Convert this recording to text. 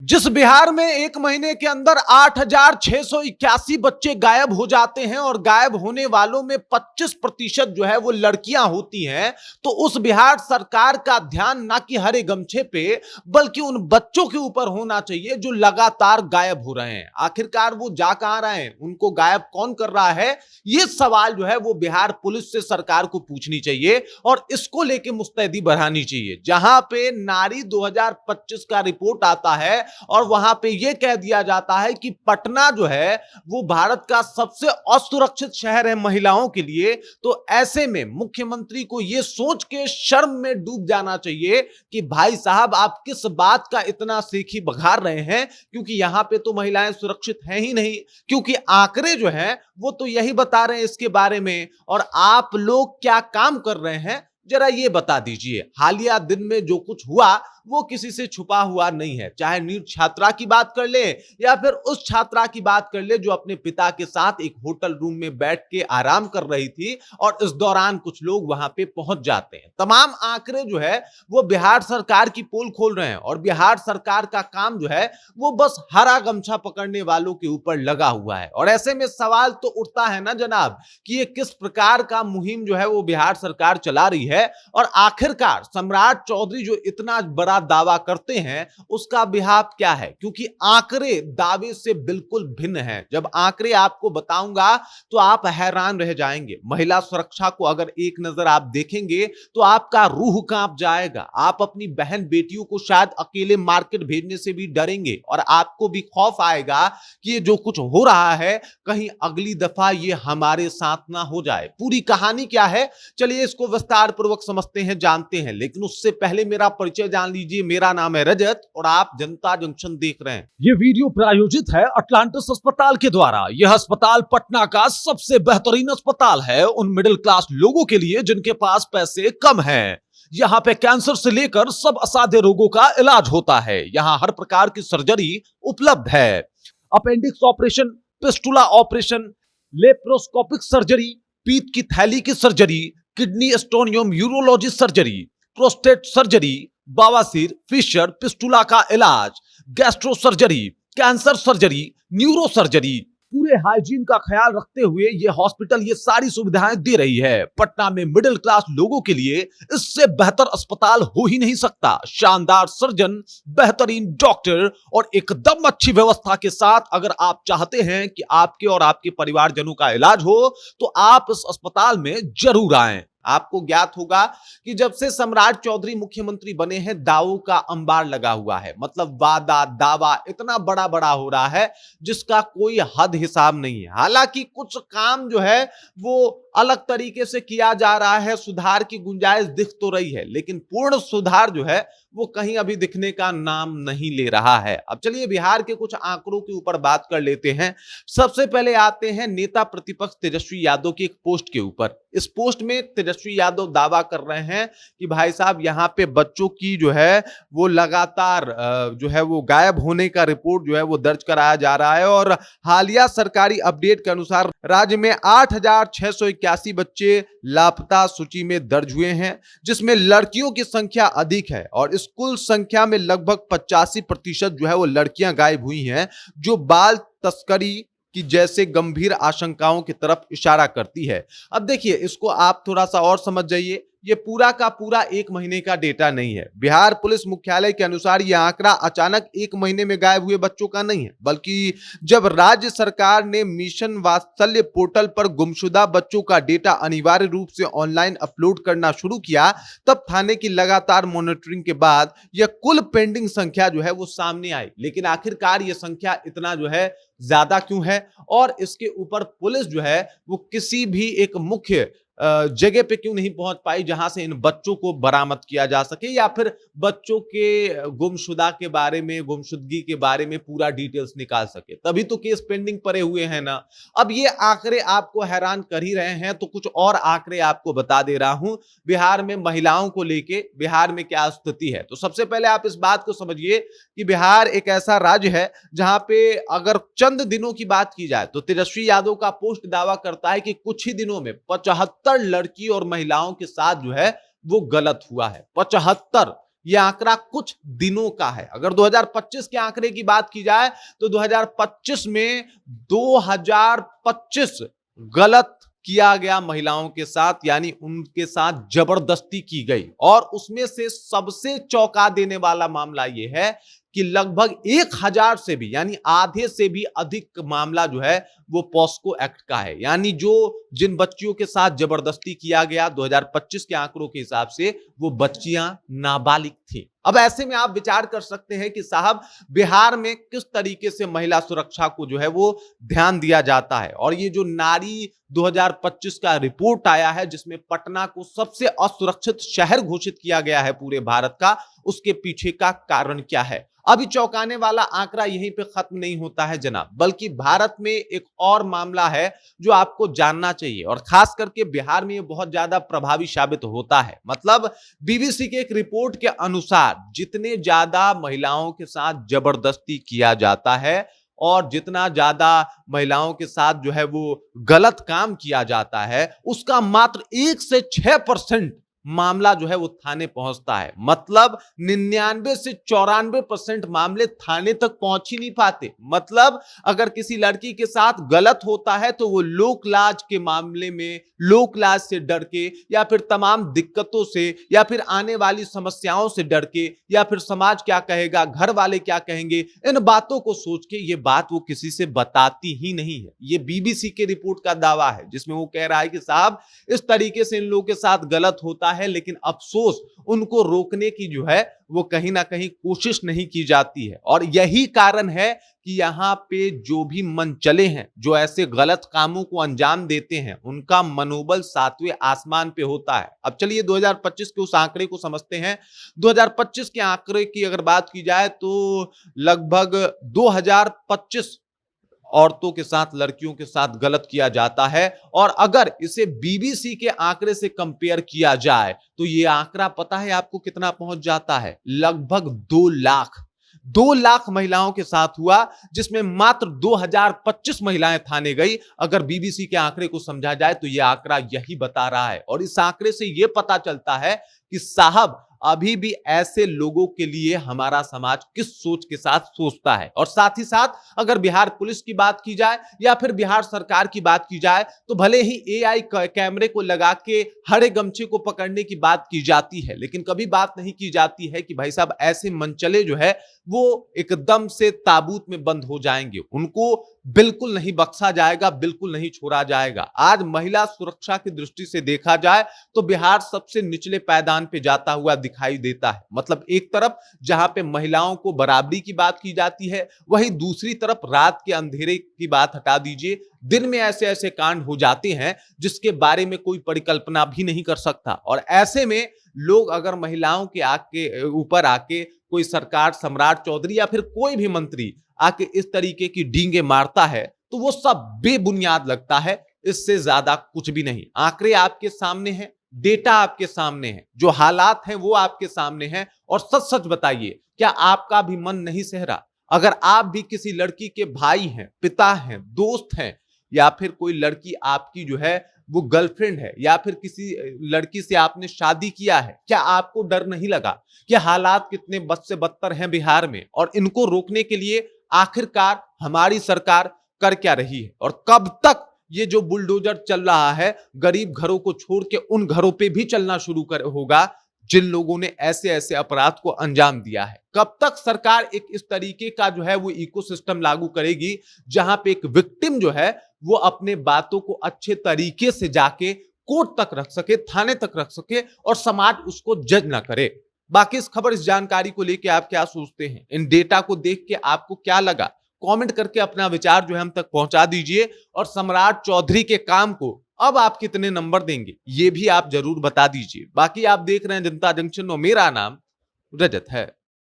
जिस बिहार में एक महीने के अंदर 8,681 बच्चे गायब हो जाते हैं और गायब होने वालों में 25% जो है वो लड़कियां होती हैं, तो उस बिहार सरकार का ध्यान ना कि हरे गमछे पे बल्कि उन बच्चों के ऊपर होना चाहिए जो लगातार गायब हो रहे हैं। आखिरकार वो जा कहां रहे हैं, उनको गायब कौन कर रहा है, ये सवाल जो है वो बिहार पुलिस से सरकार को पूछनी चाहिए और इसको लेके मुस्तैदी बढ़ानी चाहिए। जहां पे नारी 2025 का रिपोर्ट आता है और वहां पे यह कह दिया जाता है कि पटना जो है वो भारत का सबसे असुरक्षित शहर है महिलाओं के लिए, तो ऐसे में मुख्यमंत्री को यह सोच के शर्म में डूब जाना चाहिए कि भाई साहब आप किस बात का इतना सेखी बघार रहे हैं, क्योंकि यहां पे तो महिलाएं सुरक्षित हैं ही नहीं। क्योंकि आंकड़े जो हैं वो तो यही बता रहे हैं इसके बारे में, और आप लोग क्या काम कर रहे हैं जरा ये बता दीजिए। हालिया दिन में जो कुछ हुआ वो किसी से छुपा हुआ नहीं है, चाहे नीट छात्रा की बात कर ले या फिर उस छात्रा की बात कर ले जो अपने पिता के साथ एक होटल रूम में बैठ के आराम कर रही थी और इस दौरान कुछ लोग वहां पे पहुंच जाते हैं। तमाम आंकड़े जो है वो बिहार सरकार की पोल खोल रहे हैं और बिहार सरकार का काम जो है वो बस हरा गमछा पकड़ने वालों के ऊपर लगा हुआ है। और ऐसे में सवाल तो उठता है ना जनाब कि ये किस प्रकार का मुहिम जो है वो बिहार सरकार चला रही है, और आखिरकार सम्राट चौधरी जो इतना बड़ा दावा करते हैं उसका बिहाफ क्या है, क्योंकि आंकड़े दावे से बिल्कुल भिन्न हैं। जब आंकड़े आपको बताऊंगा तो आप हैरान रह जाएंगे। महिला सुरक्षा को अगर एक नजर आप देखेंगे तो आपका रूह कांप जाएगा। आप अपनी बहन बेटियों को शायद अकेले मार्केट भेजने से भी डरेंगे और आपको भी खौफ आएगा कि ये जो कुछ हो रहा है कहीं अगली दफा ये हमारे साथ ना हो जाए। पूरी कहानी क्या है, चलिए इसको विस्तार पूर्वक समझते हैं, जानते हैं, लेकिन उससे पहले मेरा परिचय जान लीजिए। मेरा नाम है रजत और आप जनता जंक्शन देख रहे हैं। यह वीडियो प्रायोजित है अटलांटिस अस्पताल के द्वारा। यह अस्पताल पटना का सबसे बेहतरीन अस्पताल है उन मिडिल क्लास लोगों के लिए जिनके पास पैसे कम हैं। यहाँ पे कैंसर से लेकर सब असाध्य रोगों का इलाज होता है। यहाँ हर प्रकार की सर्जरी उपलब्ध है। Appendix operation, fistula operation, laparoscopic surgery, पीत की थैली की सर्जरी, किडनी स्टोन एवं यूरोलॉजी सर्जरी, प्रोस्टेट सर्जरी, बवासीर, फिशर, पिस्टुला का इलाज, gastro surgery, cancer surgery, neuro surgery, पूरे हाइजीन का ख्याल रखते हुए ये हॉस्पिटल ये सारी सुविधाएं दे रही है। पटना में मिडिल क्लास लोगों के लिए इससे बेहतर अस्पताल हो ही नहीं सकता। शानदार सर्जन, बेहतरीन डॉक्टर और एकदम अच्छी व्यवस्था के साथ अगर आप चाहते हैं कि आपके और आपके परिवारजनों का इलाज हो तो आप इस अस्पताल में जरूर आएं। आपको ज्ञात होगा कि जब से सम्राट चौधरी मुख्यमंत्री बने हैं दावों का अंबार लगा हुआ है। मतलब वादा दावा इतना बड़ा बड़ा हो रहा है जिसका कोई हद हिसाब नहीं है। हालांकि कुछ काम जो है वो अलग तरीके से किया जा रहा है, सुधार की गुंजाइश दिख तो रही है, लेकिन पूर्ण सुधार जो है वो कहीं अभी दिखने का नाम नहीं ले रहा है। अब चलिए बिहार के कुछ आंकड़ों के ऊपर बात कर लेते हैं। सबसे पहले आते हैं नेता प्रतिपक्ष तेजस्वी यादव की एक पोस्ट के ऊपर। इस पोस्ट में तेजस्वी यादव दावा कर रहे हैं कि भाई साहब यहाँ पे बच्चों की जो है वो लगातार जो है वो गायब होने का रिपोर्ट जो है वो दर्ज कराया जा रहा है और हालिया सरकारी अपडेट के अनुसार राज्य में 8,681 बच्चे लापता सूची में दर्ज हुए हैं, जिसमें लड़कियों की संख्या अधिक है और इस कुल संख्या में लगभग 85% जो है वो लड़कियां गायब हुई हैं, जो बाल तस्करी की जैसे गंभीर आशंकाओं की तरफ इशारा करती है। अब देखिए इसको आप थोड़ा सा और समझ जाइए। ये पूरा का पूरा एक महीने का डेटा नहीं है। बिहार पुलिस मुख्यालय के अनुसार यह आंकड़ा अचानक एक महीने में गायब हुए बच्चों का नहीं है, बल्कि जब राज्य सरकार ने मिशन वात्सल्य पोर्टल पर गुमशुदा बच्चों का डेटा अनिवार्य रूप से ऑनलाइन अपलोड करना शुरू किया, तब थाने की लगातार मॉनिटरिंग के बाद यह कुल पेंडिंग संख्या जो है वो सामने आई। लेकिन आखिरकार यह संख्या इतना जो है ज्यादा क्यों है, और इसके ऊपर पुलिस जो है वो किसी भी एक मुख्य जगह पे क्यों नहीं पहुंच पाई जहां से इन बच्चों को बरामद किया जा सके या फिर बच्चों के गुमशुदा के बारे में, गुमशुदगी के बारे में पूरा डिटेल्स निकाल सके। तभी तो केस पेंडिंग पड़े हुए हैं ना। अब ये आंकड़े आपको हैरान कर ही रहे हैं तो कुछ और आंकड़े आपको बता दे रहा हूं बिहार में महिलाओं को लेके बिहार में क्या स्थिति है। तो सबसे पहले आप इस बात को समझिए कि बिहार एक ऐसा राज्य है जहां पे अगर चंद दिनों की बात की जाए तो तेजस्वी यादव का पोस्ट दावा करता है कि कुछ ही दिनों में 75 लड़की और महिलाओं के साथ जो है वो गलत हुआ है। 75 ये आंकड़ा कुछ दिनों का है। अगर 2025 के आंकड़े की बात की जाए तो 2025 में 2025 गलत किया गया महिलाओं के साथ, यानी उनके साथ जबरदस्ती की गई। और उसमें से सबसे चौंका देने वाला मामला यह है कि लगभग 1000 से भी, यानी आधे से भी अधिक मामला जो है वो पॉस्को एक्ट का है। यानी जिन बच्चियों के साथ जबरदस्ती किया गया 2025 के आंकड़ों के हिसाब से वो बच्चियां नाबालिग थी। अब ऐसे में आप विचार कर सकते हैं कि साहब बिहार में किस तरीके से महिला सुरक्षा को जो है वो ध्यान दिया जाता है। और ये जो नारी 2025 का रिपोर्ट आया है जिसमें पटना को सबसे असुरक्षित शहर घोषित किया गया है पूरे भारत का, उसके पीछे का कारण क्या है? अभी चौंकाने वाला आंकड़ा यहीं पे खत्म नहीं होता है जनाब, बल्कि भारत में एक और मामला है जो आपको जानना चाहिए और खास करके बिहार में ये बहुत ज्यादा प्रभावी साबित होता है। मतलब बीबीसी के एक रिपोर्ट के अनुसार जितने ज्यादा महिलाओं के साथ जबरदस्ती किया जाता है और जितना ज्यादा महिलाओं के साथ जो है वो गलत काम किया जाता है, उसका मात्र 1 से 6% मामला जो है वो थाने पहुंचता है। मतलब 99 से 94% मामले थाने तक पहुंच ही नहीं पाते। मतलब अगर किसी लड़की के साथ गलत होता है तो वो लोक लाज के मामले में लोक लाज से डर के या फिर तमाम दिक्कतों से या फिर आने वाली समस्याओं से डर के या फिर समाज क्या कहेगा, घर वाले क्या कहेंगे, इन बातों को सोच के ये बात वो किसी से बताती ही नहीं है। ये बीबीसी के रिपोर्ट का दावा है जिसमें वो कह रहा है कि साहब इस तरीके से इन लोगों के साथ गलत होता है, लेकिन अफसोस उनको रोकने की जो है वो कहीं ना कहीं कोशिश नहीं की जाती है। और यही कारण है कि यहां पे जो भी मनचले हैं, जो ऐसे गलत कामों को अंजाम देते हैं, उनका मनोबल 7वें आसमान पे होता है। अब चलिए 2025 के उस आंकड़े को समझते हैं। 2025 के आंकड़े की अगर बात की जाए तो लगभग 2025 औरतों के साथ, लड़कियों के साथ गलत किया जाता है। और अगर इसे बीबीसी के आंकड़े से कंपेयर किया जाए तो यह आंकड़ा पता है आपको कितना पहुंच जाता है? लगभग 2 लाख महिलाओं के साथ हुआ, जिसमें मात्र 2025 महिलाएं थाने गई। अगर बीबीसी के आंकड़े को समझा जाए तो यह आंकड़ा यही बता रहा है। और इस आंकड़े से यह पता चलता है कि साहब अभी भी ऐसे लोगों के लिए हमारा समाज किस सोच के साथ सोचता है। और साथ ही साथ अगर बिहार पुलिस की बात की जाए या फिर बिहार सरकार की बात की जाए तो भले ही एआई कैमरे को लगा के हरे गमछे को पकड़ने की बात की जाती है, लेकिन कभी बात नहीं की जाती है कि भाई साहब ऐसे मनचले जो है वो एकदम से ताबूत में बंद हो जाएंगे, उनको बिल्कुल नहीं बख्शा जाएगा, बिल्कुल नहीं छोड़ा जाएगा। आज महिला सुरक्षा की दृष्टि से देखा जाए तो बिहार सबसे निचले पायदान पे जाता हुआ दिखाई देता है। मतलब एक तरफ जहां पे महिलाओं को बराबरी की बात की जाती है, वहीं दूसरी तरफ रात के अंधेरे की बात हटा दीजिए, दिन में ऐसे ऐसे कांड हो जाते हैं जिसके बारे में कोई परिकल्पना भी नहीं कर सकता। और ऐसे में लोग अगर महिलाओं के ऊपर आके कोई सरकार, सम्राट चौधरी या फिर कोई भी मंत्री आके इस तरीके की डींगे मारता है तो वो सब बेबुनियाद लगता है, इससे ज्यादा कुछ भी नहीं। आंकड़े आपके सामने हैं, डेटा आपके सामने है, जो हालात हैं वो आपके सामने हैं। और सच सच बताइए, क्या आपका भी मन नहीं सह रहा? अगर आप भी किसी लड़की के भाई हैं, पिता हैं, दोस्त हैं, या फिर कोई लड़की आपकी जो है वो गर्लफ्रेंड है, या फिर किसी लड़की से आपने शादी किया है, क्या आपको डर नहीं लगा कि हालात कितने बद से बदतर हैं बिहार में? और इनको रोकने के लिए आखिरकार हमारी सरकार कर क्या रही है? और कब तक ये जो बुलडोजर चल रहा है गरीब घरों को छोड़ के उन घरों पे भी चलना शुरू होगा जिन लोगों ने ऐसे ऐसे अपराध को अंजाम दिया है? कब तक सरकार एक इस तरीके का जो है वो इकोसिस्टम लागू करेगी जहां पे एक विक्टिम जो है वो अपने बातों को अच्छे तरीके से जाके कोर्ट तक रख सके, थाने तक रख सके और समाज उसको जज ना करे? बाकी इस खबर, इस जानकारी को लेके आप क्या सोचते हैं? इन डेटा को देख के आपको क्या लगा? कमेंट करके अपना विचार जो है हम तक पहुंचा दीजिए। और सम्राट चौधरी के काम को अब आप कितने नंबर देंगे ये भी आप जरूर बता दीजिए। बाकी आप देख रहे हैं जनता जंक्शन और मेरा नाम रजत है।